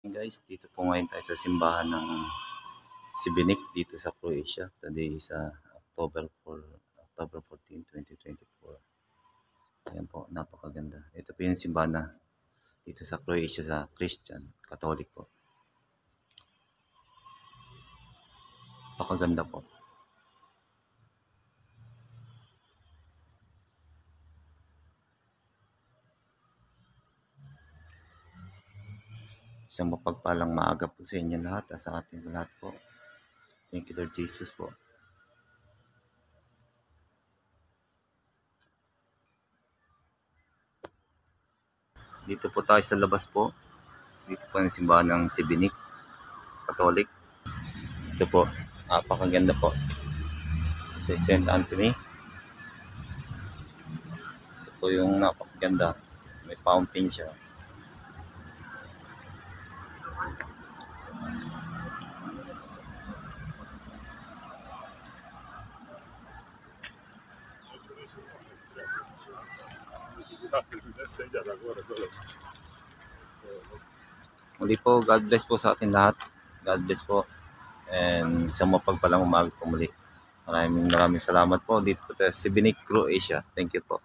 Guys, dito po ngayon tayo sa simbahan ng Sibinik dito sa Croatia. Today is October 14, 2024. Ayan po, napakaganda. Ito po yung simbahan na dito sa Croatia sa Christian, Catholic po. Napakaganda po. Isang mapagpalang maaga po sa inyo lahat at sa ating lahat po. Thank you Lord Jesus po. Dito po tayo sa labas po. Dito po yung simbahan ng Sibinik, Catholic. Ito po, napakaganda po. Sa St. Anthony. Ito po yung napakaganda. May fountain siya. Muli po, God bless po sa atin lahat. God bless po. And isang mapagpalang umaga po muli. Maraming salamat po. Dito po tayo sa Sibinik, Croatia. Thank you po.